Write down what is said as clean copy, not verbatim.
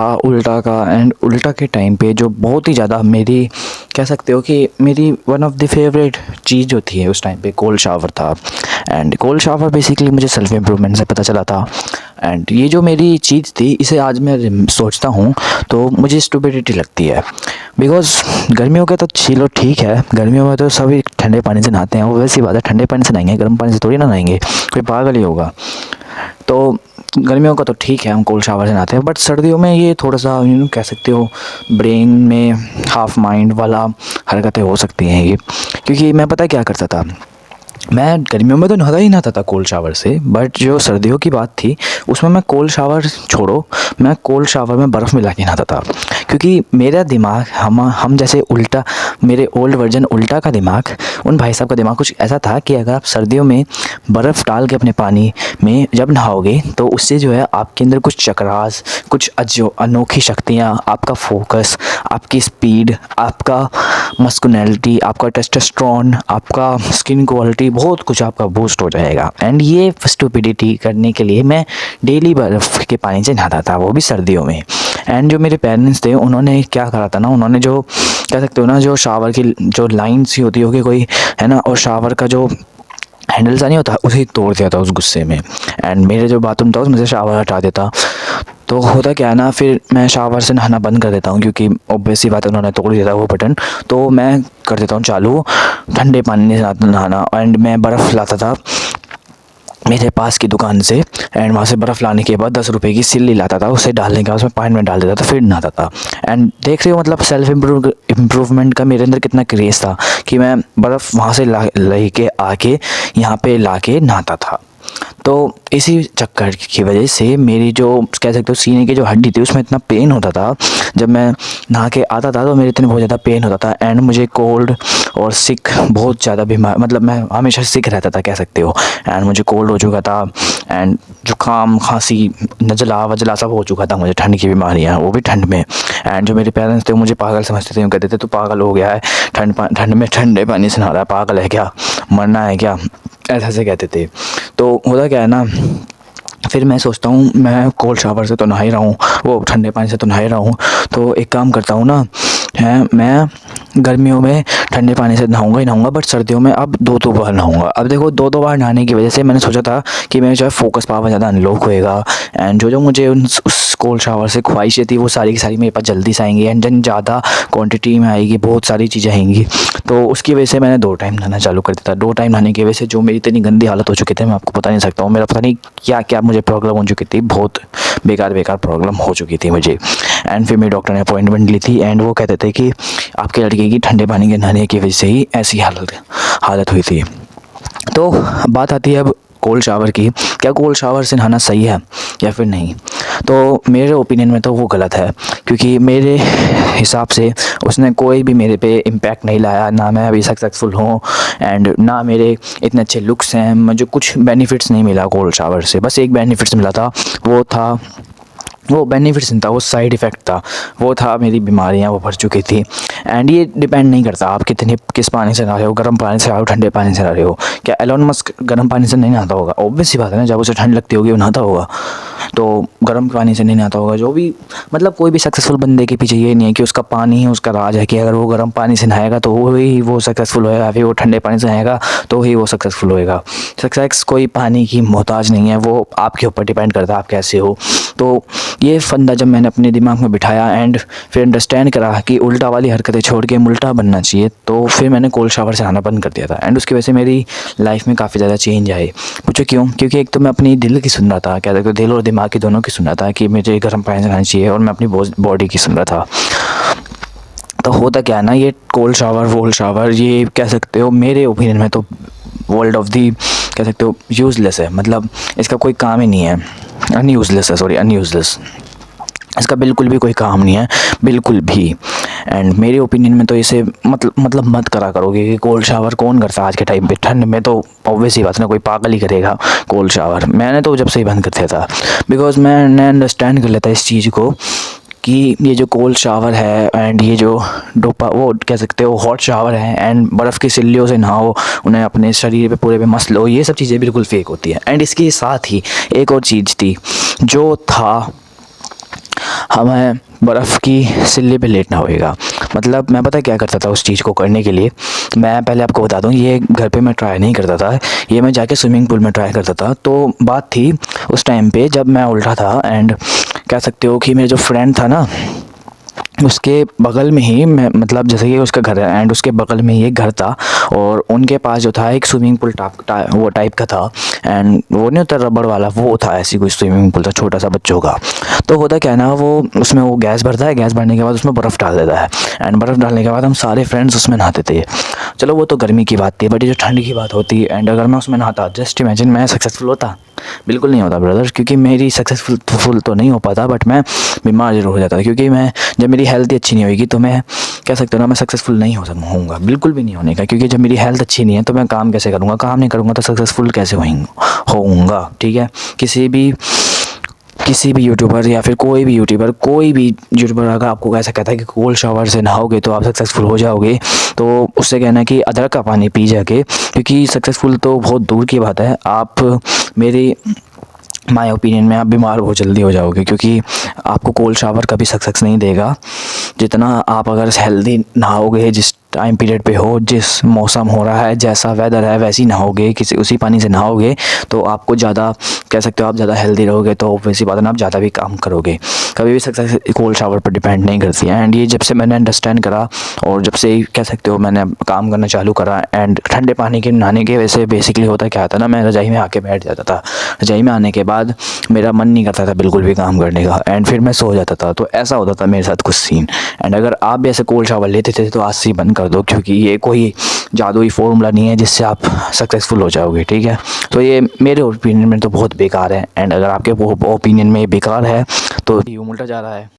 उल्टा का एंड उल्टा के टाइम पे जो बहुत ही ज़्यादा मेरी कह सकते हो कि मेरी वन ऑफ द फेवरेट चीज़ जो थी उस टाइम पे कोल्ड शावर था। एंड कोल्ड शावर बेसिकली मुझे सेल्फ इम्प्रूवमेंट से पता चला था। एंड ये जो मेरी चीज़ थी इसे आज मैं सोचता हूँ तो मुझे स्टुपिडिटी लगती है। बिकॉज़ गर्मियों का तो चलो ठीक है, गर्मियों में तो सभी ठंडे पानी से नहाते हैं, वो वैसी बात है, ठंडे पानी से नहाएंगे, गर्म पानी से थोड़ी ना नहाएंगे, कोई पागल ही होगा। तो गर्मियों का तो ठीक है, हम कोल्ड शावर से नहाते हैं, बट सर्दियों में ये थोड़ा सा कह सकते हो ब्रेन में हाफ माइंड वाला हरकतें हो सकती हैं ये। क्योंकि मैं पता क्या करता था, मैं गर्मियों में तो नहाता ही नहाता था कोल्ड शावर से, बट जो सर्दियों की बात थी उसमें मैं कोल्ड शावर छोड़ो, मैं कोल्ड शावर में बर्फ़ मिला के नहाता था। क्योंकि मेरा दिमाग हम जैसे उल्टा, मेरे ओल्ड वर्जन उल्टा का दिमाग, उन भाई साहब का दिमाग कुछ ऐसा था कि अगर आप सर्दियों में बर्फ़ डाल के अपने पानी में जब नहाओगे तो उससे जो है आपके अंदर कुछ चक्रास, कुछ अनोखी शक्तियाँ, आपका फोकस, आपकी स्पीड, आपका मस्कुलिनिटी, आपका टेस्टोस्टेरोन, आपका स्किन क्वालिटी, बहुत कुछ आपका बूस्ट हो जाएगा। एंड ये स्टुपिडिटी करने के लिए मैं डेली बर्फ़ के पानी से नहाता था, वो भी सर्दियों में। एंड जो मेरे पेरेंट्स थे उन्होंने क्या करा था ना, उन्होंने जो कह सकते हो ना, जो शावर की जो लाइन सी होती होगी कोई, है ना, और शावर का जो हैंडल सा नहीं होता, उसे तोड़ दिया था उस गुस्से में। एंड मेरे जो बाथरूम था उसमें से शावर हटा देता। तो होता क्या है ना, फिर मैं शावर से नहाना बंद कर देता हूँ, क्योंकि ऑब्वियस सी बात है, उन्होंने तोड़ दिया था वो बटन। तो मैं कर देता हूँ चालू ठंडे पानी से नहाना। एंड मैं बर्फ़ लाता था मेरे पास की दुकान से, एंड वहाँ से बर्फ़ लाने के बाद 10 रुपए की सिल्ली लाता था, उसे डालने के बाद उसमें पानी में डाल देता था, फिर नहाता था। एंड देख रहे हो मतलब सेल्फ इम्प्रूवमेंट का मेरे अंदर कितना क्रेज़ था कि मैं बर्फ़ वहाँ से लेके आके यहाँ पे लाके नहाता था। तो इसी चक्कर की वजह से मेरी जो कह सकते हो सीने की जो हड्डी थी उसमें इतना पेन होता था। जब मैं नहा के आता था तो मेरे इतने बहुत ज़्यादा पेन होता था, एंड मुझे कोल्ड और सिक बहुत ज़्यादा बीमार, मतलब मैं हमेशा सिक रहता था कह सकते हो। एंड मुझे कोल्ड हो चुका था, एंड जुकाम, खांसी, नज़ला वजला सब हो चुका था मुझे, ठंड की बीमारियाँ, वो भी ठंड में। एंड जो मेरे पेरेंट्स थे वो मुझे पागल समझते थे, वो कहते थे तू पागल हो गया है, ठंड में ठंडे पानी से नहा रहा है, पागल है क्या, मरना है क्या, ऐसे कहते थे। तो होता क्या है ना, फिर मैं सोचता हूँ मैं कोल्ड शावर से तो नहा ही रहा हूँ, वो ठंडे पानी से तो नहा ही रहा हूँ, तो एक काम करता हूँ ना, है मैं गर्मियों में ठंडे पानी से नहाऊंगा ही नहाऊंगा, बट सर्दियों में अब 2-2 बार नहाऊंगा। अब देखो 2-2 बार नहाने की वजह से मैंने सोचा था कि मेरा जो है फोकस पावर ज़्यादा अनलॉक होएगा, एंड जो मुझे उस कोल्ड शावर से ख्वाहिशें थी वो सारी की सारी मेरे पास जल्दी से आएंगी, एंड जन ज़्यादा क्वान्टिटी में आएगी, बहुत सारी चीज़ें आएंगी। तो उसकी वजह से मैंने 2 टाइम नहाना चालू कर दिया था। 2 टाइम नहाने की वजह से जो मेरी इतनी गंदी हालत हो चुकी थी मैं आपको बता नहीं सकता हूँ। मेरा पता नहीं क्या क्या मुझे प्रॉब्लम हो चुकी थी, बहुत बेकार प्रॉब्लम हो चुकी थी मुझे। एंड फिर मेरे डॉक्टर ने अपॉइंटमेंट ली थी, एंड वो कहते थे कि आपके लड़के की ठंडे पानी के नहाने की वजह से ही ऐसी हालत हुई थी। तो बात आती है अब कोल्ड शावर की, क्या कोल्ड शावर से नहाना सही है या फिर नहीं? तो मेरे ओपिनियन में तो वो गलत है, क्योंकि मेरे हिसाब से उसने कोई भी मेरे पे इम्पैक्ट नहीं लाया, ना मैं अभी सक्सेसफुल हूँ, एंड ना मेरे इतने अच्छे लुक्स हैं, मुझे कुछ बेनिफिट्स नहीं मिला कोल्ड शावर से। बस एक बेनिफिट्स मिला था, वो बेनिफिट्स नहीं था, वो साइड इफ़ेक्ट था, वो था मेरी बीमारियां वो बढ़ चुकी थी। एंड ये डिपेंड नहीं करता आप किस पानी से नहा रहे हो, गर्म पानी से नहा रहे हो, ठंडे पानी से नहा रहे हो। क्या एलोन मस्क गर्म पानी से नहीं नहाता होगा? ऑब्वियस सी बात है ना, जब उसे ठंड लगती होगी वो नहाता होगा, तो गर्म पानी से नहीं नहाता होगा। जो भी मतलब कोई भी सक्सेसफुल बंदे के पीछे ये नहीं है कि उसका पानी ही उसका राज है, कि अगर वो गर्म पानी से नहाएगा तो वो सक्सेसफुल होएगा, फिर वो ठंडे पानी से नहाएगा तो ही वो सक्सेसफुल होएगा। सक्सेस कोई पानी की मोहताज नहीं है, वो आपके ऊपर डिपेंड करता है आप कैसे हो। तो ये फंदा जब मैंने अपने दिमाग में बिठाया एंड फिर अंडरस्टैंड करा कि उल्टा वाली हरकतें छोड़ के उल्टा बनना चाहिए, तो फिर मैंने कोल्ड शावर से नहाना बंद कर दिया था। एंड उसकी वजह से मेरी लाइफ में काफ़ी ज़्यादा चेंज आए। पूछो क्यों? क्योंकि एक तो मैं अपनी दिल की सुन रहा था, क्या कहते दिल और दिमाग की दोनों की सुन रहा था कि मुझे गर्म पानी से नहाना चाहिए, और मैं अपनी बॉडी की सुन रहा था। तो होता क्या है ना, ये कोल्ड शावर ये कह सकते हो मेरे ओपिनियन में तो वर्ल्ड ऑफ दी कह सकते हो यूज़लेस है, मतलब इसका कोई काम ही नहीं है, अनयूज़लेस। इसका बिल्कुल भी कोई काम नहीं है, बिल्कुल भी। एंड मेरे ओपिनियन में तो इसे मतलब मत करा करोगे कि कोल्ड शावर कौन करता है आज के टाइम पे, ठंड में तो ऑब्वियस ही बात है ना, कोई पागल ही करेगा कोल्ड शावर। मैंने तो जब से ही बंद कर दिया था, बिकॉज मैंने अंडरस्टैंड कर लेता इस चीज़ को कि ये जो कोल्ड शावर है एंड ये जो वो कह सकते हो हॉट शावर है, एंड बर्फ़ की सिल्लियों से नहाओ, उन्हें अपने शरीर पे पूरे पे मस लो, ये सब चीज़ें बिल्कुल फेक होती है। एंड इसके साथ ही एक और चीज़ थी जो था हमें बर्फ़ की सिल्ली पे लेटना होएगा। मतलब मैं पता क्या करता था उस चीज़ को करने के लिए, मैं पहले आपको बता दूँ, ये घर पे मैं ट्राई नहीं करता था, ये मैं जाके स्विमिंग पूल में ट्राई करता था। तो बात थी उस टाइम पे जब मैं उल्टा था, एंड कह सकते हो कि मेरा जो फ्रेंड था ना, उसके बगल में ही मैं, मतलब जैसे कि उसका घर है एंड उसके बगल में ही एक घर था, और उनके पास जो था एक स्विमिंग पूल वो टाइप का था। एंड वो नहीं होता रबड़ वाला, वो था, ऐसी कोई स्विमिंग पूल था छोटा सा बच्चों का। तो होता क्या है ना, वो उसमें वो गैस भरता है, गैस भरने के बाद उसमें बर्फ़ डाल देता है, एंड बर्फ़ डालने के बाद हम सारे फ्रेंड्स उसमें नहाते थे। चलो वो तो गर्मी की बात थी, बट ये जो ठंड की बात होती, एंड अगर मैं उसमें नहाता, जस्ट इमेजिन मैं सक्सेसफुल होता। बिल्कुल नहीं होता ब्रदर, क्योंकि मेरी सक्सेसफुल तो नहीं हो पाता, बट मैं बीमार ज़रूर हो जाता था, क्योंकि मैं, जब मेरी हेल्थ ही अच्छी नहीं होगी तो मैं कह सकते हो ना, मैं सक्सेसफुल नहीं होऊंगा, बिल्कुल भी नहीं होने का। क्योंकि जब मेरी हेल्थ अच्छी नहीं है तो मैं काम कैसे करूँगा, काम नहीं करूँगा तो सक्सेसफुल कैसे होऊंगा, ठीक है। किसी भी यूट्यूबर या फिर कोई भी यूट्यूबर अगर आपको ऐसा कहता है कि कोल्ड शावर से नहाओगे तो आप सक्सेसफुल हो जाओगे, तो उससे कहना है कि अदरक का पानी पी जाके, क्योंकि सक्सेसफुल तो बहुत दूर की बात है। आप मेरी माय ओपिनियन में आप बीमार बहुत जल्दी हो जाओगे, क्योंकि आपको कोल्ड शावर कभी सक्सेस नहीं देगा। जितना आप अगर हेल्दी नहाओगे, जिस टाइम पीरियड पे हो, जिस मौसम हो रहा है, जैसा वेदर है वैसी नहाओगे, किसी उसी पानी से नहाओगे, तो आपको ज़्यादा, कह सकते हो आप ज़्यादा हेल्दी रहोगे, तो वैसी बात है ना, आप ज़्यादा भी काम करोगे। कभी भी सक्सेस कोल्ड शावर पर डिपेंड नहीं करती है। एंड ये जब से मैंने अंडरस्टैंड करा, और जब से कह सकते हो मैंने काम करना चालू करा, एंड ठंडे पानी के नहाने के वजह से बेसिकली होता क्या था ना, मैं रज़ाई में आके बैठ जाता था। रज़ाई में आने के बाद मेरा मन नहीं करता था बिल्कुल भी काम करने का, एंड फिर मैं सो जाता था। तो ऐसा होता था मेरे साथ कुछ सीन। एंड अगर आप भी ऐसे कोल्ड शावर लेते थे तो आज से ही बंद कर दो, क्योंकि ये कोई जादुई फॉर्मूला नहीं है जिससे आप सक्सेसफुल हो जाओगे, ठीक है। तो ये मेरे ओपिनियन में तो बहुत बेकार है, एंड अगर आपके ओपिनियन में बेकार है तो यूँ उल्टा जा रहा है।